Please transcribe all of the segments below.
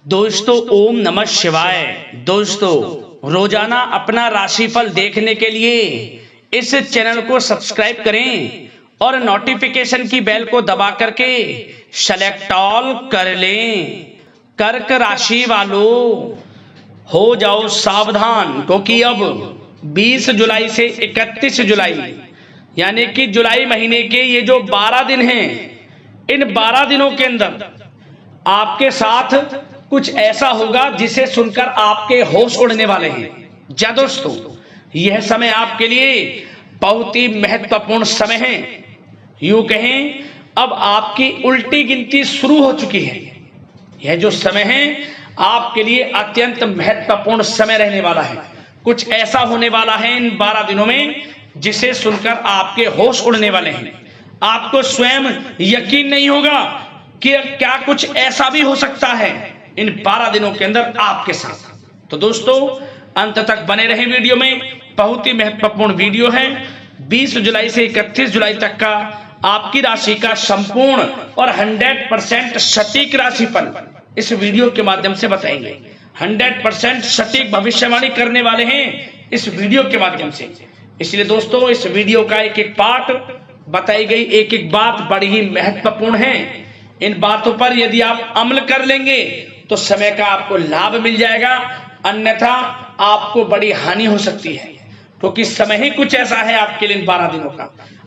दोस्तों ओम नमः शिवाय। दोस्तों रोजाना अपना राशिफल देखने के लिए इस चैनल को सब्सक्राइब करें और नोटिफिकेशन की बेल को दबा करके सेलेक्ट ऑल कर लें। कर्क राशि वालों हो जाओ सावधान, क्योंकि अब 20 जुलाई से 31 जुलाई यानी कि जुलाई महीने के ये जो 12 दिन हैं, इन 12 दिनों के अंदर आपके साथ कुछ ऐसा होगा जिसे सुनकर आपके होश उड़ने वाले हैं। जा दोस्तों, यह समय आपके लिए बहुत ही महत्वपूर्ण समय है। यूं कहें अब आपकी उल्टी गिनती शुरू हो चुकी है। यह जो समय है आपके लिए अत्यंत महत्वपूर्ण समय रहने वाला है। कुछ ऐसा होने वाला है इन 12 दिनों में जिसे सुनकर आपके होश उड़ने वाले हैं। आपको स्वयं यकीन नहीं होगा कि क्या कुछ ऐसा भी हो सकता है इन 12 दिनों के अंदर आपके साथ। तो दोस्तों अंत तक बने रहे वीडियो में, बहुत ही महत्वपूर्ण वीडियो है। 20 जुलाई से 31 जुलाई तक का आपकी राशि का संपूर्ण और 100% सटीक राशिफल इस वीडियो के माध्यम से बताएंगे। 100% सटीक भविष्यवाणी करने वाले हैं इस वीडियो के माध्यम से। इसलिए दोस्तों इस वीडियो का एक एक पार्ट, बताई गई एक एक बात बड़ी ही महत्वपूर्ण है। इन बातों पर यदि आप अमल कर लेंगे तो समय का आपको लाभ मिल जाएगा, अन्यथा आपको बड़ी हानि हो सकती है, क्योंकि समय ही कुछ ऐसा है आपके लिए इन 12 दिनों का।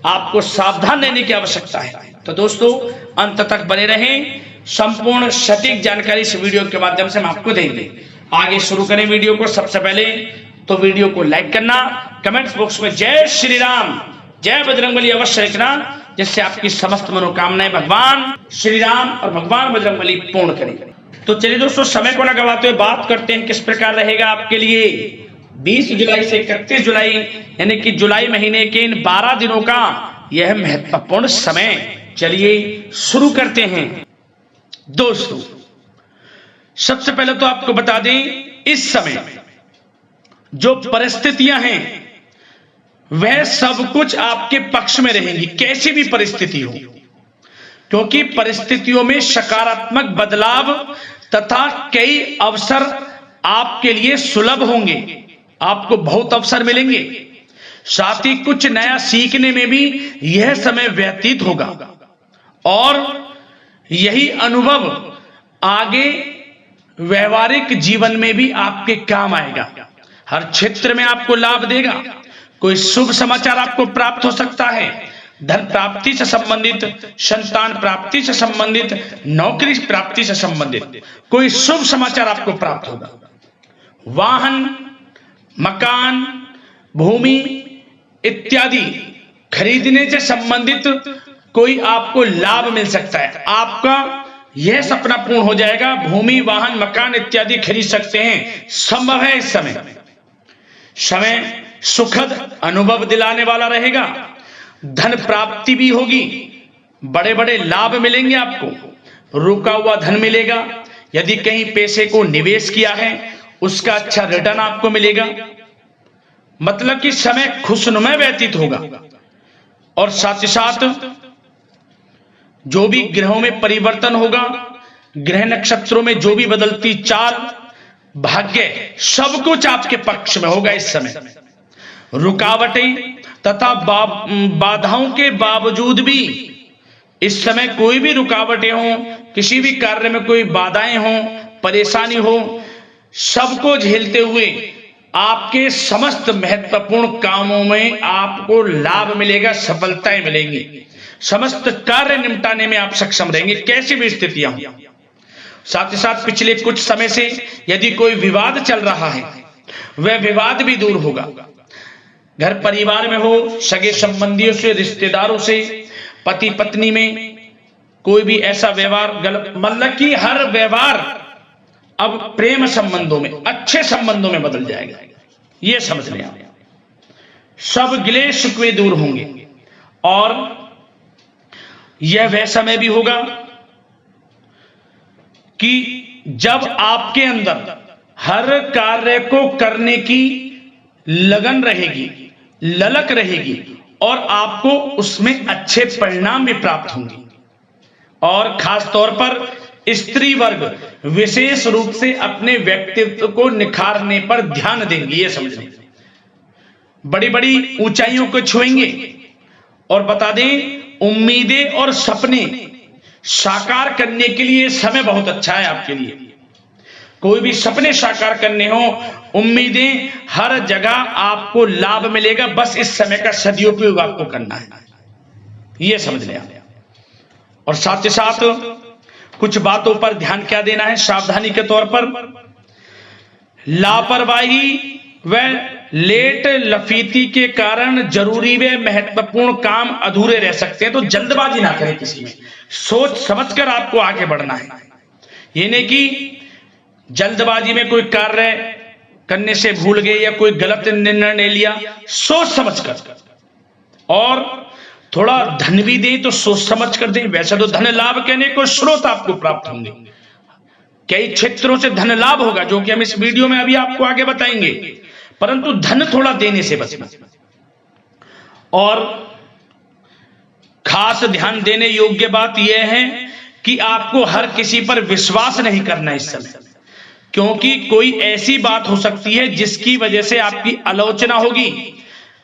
आपको सावधान रहने की आवश्यकता है। तो दोस्तों अंत तक बने रहें, संपूर्ण सटीक जानकारी इस वीडियो के माध्यम से हम आपको देंगे। आगे शुरू करें वीडियो को। सबसे पहले तो वीडियो को लाइक करना, कमेंट्स बॉक्स में जय श्री राम जय बजरंगबली अवश्य लिखना, जिससे आपकी समस्त मनोकामनाएं भगवान श्री राम और भगवान बजरंगबली पूर्ण करेंगे। तो चलिए दोस्तों समय को न गवाते हुए बात करते हैं किस प्रकार रहेगा आपके लिए 20 जुलाई से 31 जुलाई यानी कि जुलाई महीने के इन 12 दिनों का यह महत्वपूर्ण समय। चलिए शुरू करते हैं। दोस्तों सबसे पहले तो आपको बता दें, इस समय जो परिस्थितियां हैं वह सब कुछ आपके पक्ष में रहेंगी, कैसी भी परिस्थिति हो, क्योंकि परिस्थितियों में सकारात्मक बदलाव तथा कई अवसर आपके लिए सुलभ होंगे। आपको बहुत अवसर मिलेंगे, साथ ही कुछ नया सीखने में भी यह समय व्यतीत होगा और यही अनुभव आगे व्यवहारिक जीवन में भी आपके काम आएगा। हर क्षेत्र में आपको लाभ देगा। कोई शुभ समाचार आपको प्राप्त हो सकता है, धन प्राप्ति से संबंधित, संतान प्राप्ति से संबंधित, नौकरी प्राप्ति से संबंधित कोई शुभ समाचार आपको प्राप्त होगा। वाहन, मकान, भूमि इत्यादि खरीदने से संबंधित कोई आपको लाभ मिल सकता है। आपका यह सपना पूर्ण हो जाएगा, भूमि, वाहन, मकान इत्यादि खरीद सकते हैं, संभव है। इस समय सुखद अनुभव दिलाने वाला रहेगा। धन प्राप्ति भी होगी, बड़े बड़े लाभ मिलेंगे आपको, रुका हुआ धन मिलेगा। यदि कहीं पैसे को निवेश किया है उसका अच्छा रिटर्न आपको मिलेगा। मतलब कि समय खुशनुमा व्यतीत होगा। और साथ ही साथ जो भी ग्रहों में परिवर्तन होगा, ग्रह नक्षत्रों में जो भी बदलती चाल, भाग्य, सब कुछ आपके पक्ष में होगा। इस समय रुकावटें तथा बाधाओं के बावजूद भी इस समय कोई भी रुकावटें हो, किसी भी कार्य में कोई बाधाएं हो, परेशानी हो, सबको झेलते हुए आपके समस्त महत्वपूर्ण कामों में आपको लाभ मिलेगा, सफलताएं मिलेंगी। समस्त कार्य निपटाने में आप सक्षम रहेंगे, कैसी भी स्थितियां हो। साथ ही साथ पिछले कुछ समय से यदि कोई विवाद चल रहा है वह विवाद भी दूर होगा। घर परिवार में हो, सगे संबंधियों से, रिश्तेदारों से, पति पत्नी में कोई भी ऐसा व्यवहार गलत, मतलब कि हर व्यवहार अब प्रेम संबंधों में, अच्छे संबंधों में बदल जाएगा। यह समझ लें आप। सब गिले शिकवे दूर होंगे और यह वह समय भी होगा कि जब आपके अंदर हर कार्य को करने की लगन रहेगी, ललक रहेगी और आपको उसमें अच्छे परिणाम भी प्राप्त होंगे। और खास तौर पर स्त्री वर्ग विशेष रूप से अपने व्यक्तित्व को निखारने पर ध्यान देंगे, ये समझ लें। बड़ी बड़ी ऊंचाइयों को छुएंगे। और बता दें, उम्मीदें और सपने साकार करने के लिए समय बहुत अच्छा है आपके लिए। कोई भी सपने साकार करने हो, उम्मीदें, हर जगह आपको लाभ मिलेगा। बस इस समय का सदुपयोग आपको करना है, यह समझ लें। और साथ ही साथ कुछ बातों पर ध्यान क्या देना है सावधानी के तौर पर। लापरवाही व लेट लफीती के कारण जरूरी व महत्वपूर्ण काम अधूरे रह सकते हैं। तो जल्दबाजी ना करें किसी में, सोच समझकर आपको आगे बढ़ना है। ये नहीं कि जल्दबाजी में कोई कार्य करने से भूल गए या कोई गलत निर्णय लिया, सोच समझकर। और थोड़ा धन भी दें तो सोच समझ कर दें। वैसे तो धन लाभ कहने को स्रोत आपको प्राप्त होंगे, कई क्षेत्रों से धन लाभ होगा, जो कि हम इस वीडियो में अभी आपको आगे बताएंगे। परंतु धन थोड़ा देने से बचना। और खास ध्यान देने योग्य बात यह है कि आपको हर किसी पर विश्वास नहीं करना इस समय, क्योंकि कोई ऐसी बात हो सकती है जिसकी वजह से आपकी आलोचना होगी।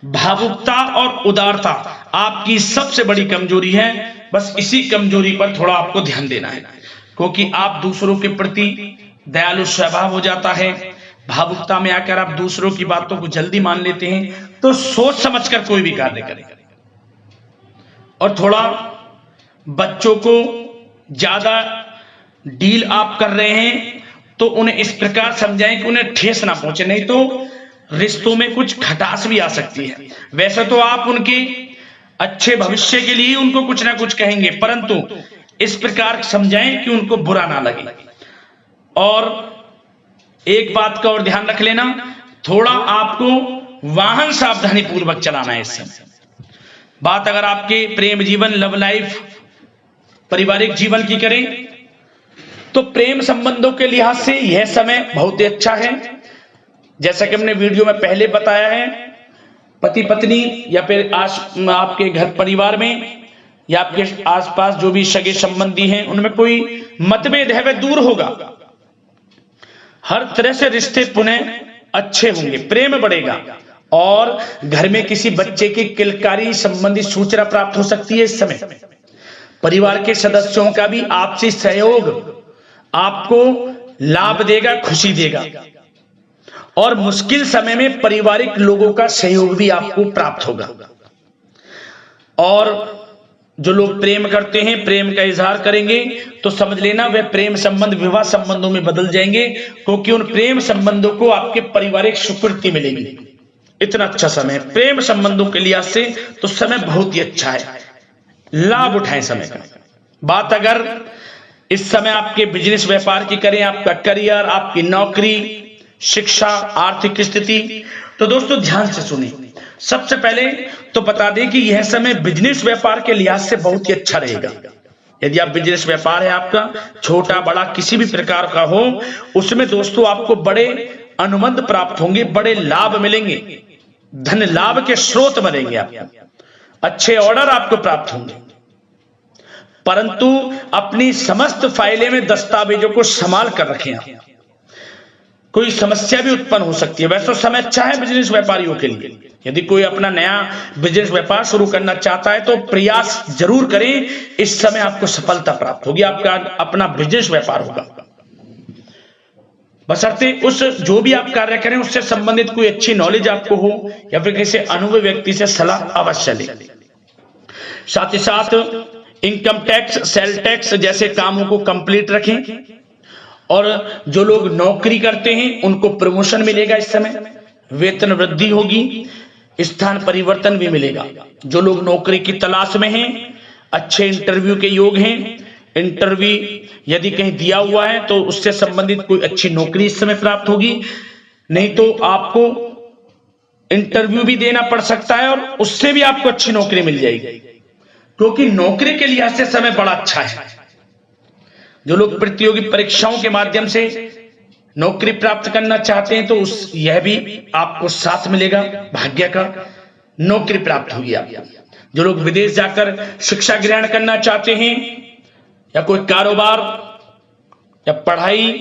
भावुकता और उदारता आपकी सबसे बड़ी कमजोरी है। बस इसी कमजोरी पर थोड़ा आपको ध्यान देना है, क्योंकि आप दूसरों के प्रति दयालु स्वभाव हो जाता है। भावुकता में आकर आप दूसरों की बातों को जल्दी मान लेते हैं। तो सोच समझकर कोई भी कार्य करें। और थोड़ा बच्चों को ज्यादा डील आप कर रहे हैं तो उन्हें इस प्रकार समझाएं कि उन्हें ठेस ना पहुंचे, नहीं तो रिश्तों में कुछ खटास भी आ सकती है। वैसे तो आप उनके अच्छे भविष्य के लिए उनको कुछ ना कुछ कहेंगे, परंतु इस प्रकार समझाएं कि उनको बुरा ना लगे। और एक बात का और ध्यान रख लेना, थोड़ा आपको वाहन सावधानी पूर्वक चलाना है इस समय। बात अगर आपके प्रेम जीवन, लव लाइफ, पारिवारिक जीवन की करें तो प्रेम संबंधों के लिहाज से यह समय बहुत ही अच्छा है। जैसा कि हमने वीडियो में पहले बताया है, पति पत्नी या फिर आपके घर परिवार में या आपके आसपास जो भी सगे संबंधी हैं उनमें कोई मतभेद है वह दूर होगा। हर तरह से रिश्ते पुनः अच्छे होंगे, प्रेम बढ़ेगा। और घर में किसी बच्चे की किलकारी संबंधी सूचना प्राप्त हो सकती है इस समय। परिवार के सदस्यों का भी आपसी सहयोग आपको लाभ देगा, खुशी देगा। और मुश्किल समय में पारिवारिक लोगों का सहयोग भी आपको प्राप्त होगा। और जो लोग प्रेम करते हैं, प्रेम का इजहार करेंगे तो समझ लेना वह प्रेम संबंध विवाह संबंधों में बदल जाएंगे, क्योंकि उन प्रेम संबंधों को आपके पारिवारिक स्वीकृति मिलेगी। इतना अच्छा समय प्रेम संबंधों के लिहाज से तो समय बहुत ही अच्छा है, लाभ उठाएं समय का। बात अगर इस समय आपके बिजनेस व्यापार की करें, आपका करियर, आपकी नौकरी, शिक्षा, आर्थिक स्थिति, तो दोस्तों ध्यान से सुनिए। सबसे पहले तो बता दें कि यह समय बिजनेस व्यापार के लिहाज से बहुत ही अच्छा रहेगा। यदि आप बिजनेस व्यापार है आपका, छोटा बड़ा किसी भी प्रकार का हो, उसमें दोस्तों आपको बड़े अनुबंध प्राप्त होंगे, बड़े लाभ मिलेंगे, धन लाभ के स्रोत बनेंगे आपको, अच्छे ऑर्डर आपको प्राप्त होंगे। परंतु अपनी समस्त फाइलें में दस्तावेजों को संभाल कर रखें आप। कोई समस्या भी उत्पन्न हो सकती है। वैसे समय अच्छा है बिजनेस व्यापारियों के लिए। यदि कोई अपना नया बिजनेस व्यापार शुरू करना चाहता है तो प्रयास जरूर करें, इस समय आपको सफलता प्राप्त होगी, आपका अपना बिजनेस व्यापार होगा। बशर्ते उस जो भी आप कार्य करें उससे संबंधित कोई अच्छी नॉलेज आपको हो या फिर किसी अनुभवी व्यक्ति से सलाह अवश्य लें। साथ ही साथ इनकम टैक्स, सेल टैक्स जैसे कामों को कंप्लीट रखें। और जो लोग नौकरी करते हैं उनको प्रमोशन मिलेगा इस समय, वेतन वृद्धि होगी, स्थान परिवर्तन भी मिलेगा। जो लोग नौकरी की तलाश में हैं, अच्छे इंटरव्यू के योग हैं, इंटरव्यू यदि कहीं दिया हुआ है तो उससे संबंधित कोई अच्छी नौकरी इस समय प्राप्त होगी। नहीं तो आपको इंटरव्यू भी देना पड़ सकता है और उससे भी आपको अच्छी नौकरी मिल जाएगी, क्योंकि नौकरी के लिहाज से समय बड़ा अच्छा है। जो लोग प्रतियोगी परीक्षाओं के माध्यम से नौकरी प्राप्त करना चाहते हैं तो यह भी आपको साथ मिलेगा, भाग्य का नौकरी प्राप्त होगी आपको। जो लोग विदेश जाकर शिक्षा ग्रहण करना चाहते हैं या कोई कारोबार या पढ़ाई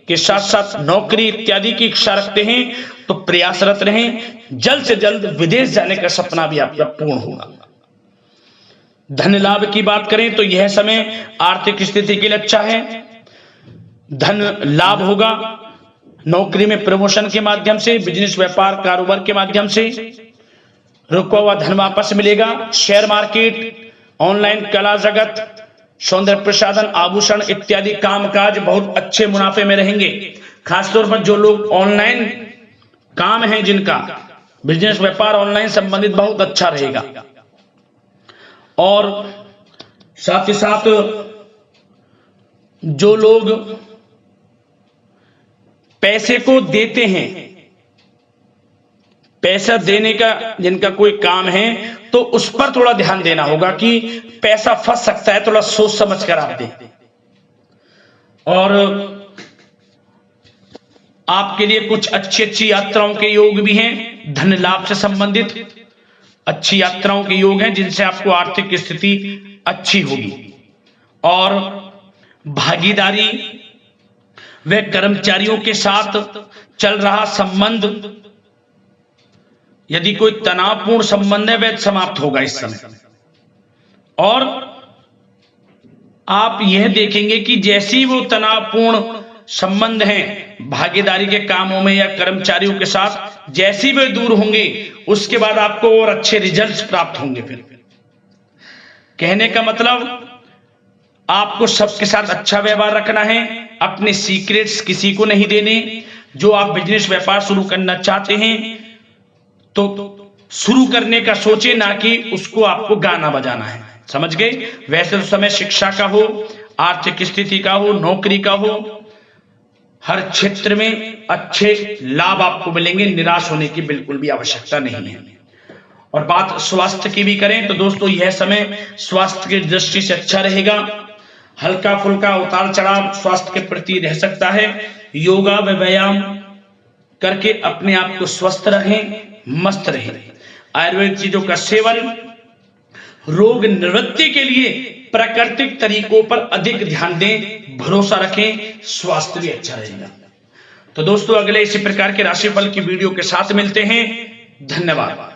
के साथ साथ नौकरी इत्यादि की इच्छा रखते हैं तो प्रयासरत रहें। जल्द से जल्द विदेश जाने का सपना भी आपका पूर्ण होगा। धन लाभ की बात करें तो यह समय आर्थिक स्थिति के लिए अच्छा है। धन लाभ होगा, नौकरी में प्रमोशन के माध्यम से, बिजनेस व्यापार कारोबार के माध्यम से रुका हुआ धन वापस मिलेगा। शेयर मार्केट, ऑनलाइन कला जगत, सौंदर्य प्रसाधन, आभूषण इत्यादि कामकाज बहुत अच्छे मुनाफे में रहेंगे। खासतौर पर जो लोग ऑनलाइन काम है, जिनका बिजनेस व्यापार ऑनलाइन संबंधित, बहुत अच्छा रहेगा। और साथ ही साथ जो लोग पैसे को देते हैं, पैसा देने का जिनका कोई काम है, तो उस पर थोड़ा ध्यान देना होगा कि पैसा फंस सकता है, थोड़ा सोच समझ कर आप दें। और आपके लिए कुछ अच्छी अच्छी यात्राओं के योग भी हैं। धन लाभ से संबंधित अच्छी यात्राओं के योग हैं, जिनसे आपको आर्थिक स्थिति अच्छी होगी। और भागीदारी व कर्मचारियों के साथ चल रहा संबंध, यदि कोई तनावपूर्ण संबंध है, वह समाप्त होगा इस समय। और आप यह देखेंगे कि जैसी वो तनावपूर्ण संबंध हैं भागीदारी के कामों में या कर्मचारियों के साथ, जैसी वे दूर होंगे, उसके बाद आपको और अच्छे रिजल्ट्स प्राप्त होंगे। फिर कहने का मतलब, आपको सबके साथ अच्छा व्यवहार रखना है, अपने सीक्रेट्स किसी को नहीं देने। जो आप बिजनेस व्यापार शुरू करना चाहते हैं तो शुरू करने का सोचे, ना कि उसको आपको गाना बजाना है, समझ गए। वैसे तो समय शिक्षा का हो, आर्थिक स्थिति का हो, नौकरी का हो, हर क्षेत्र में अच्छे लाभ आपको मिलेंगे। निराश होने की बिल्कुल भी आवश्यकता नहीं है। और बात स्वास्थ्य की भी करें तो दोस्तों, यह समय स्वास्थ्य की दृष्टि से अच्छा रहेगा। हल्का फुल्का उतार चढ़ाव स्वास्थ्य के प्रति रह सकता है। योगा व व्यायाम करके अपने आप को स्वस्थ रखें, मस्त रहें। आयुर्वेद चीजों का सेवन, रोग निवृत्ति के लिए प्राकृतिक तरीकों पर अधिक ध्यान दें, भरोसा रखें, स्वास्थ्य भी अच्छा रहेगा। तो दोस्तों, अगले इसी प्रकार के राशिफल की वीडियो के साथ मिलते हैं। धन्यवाद।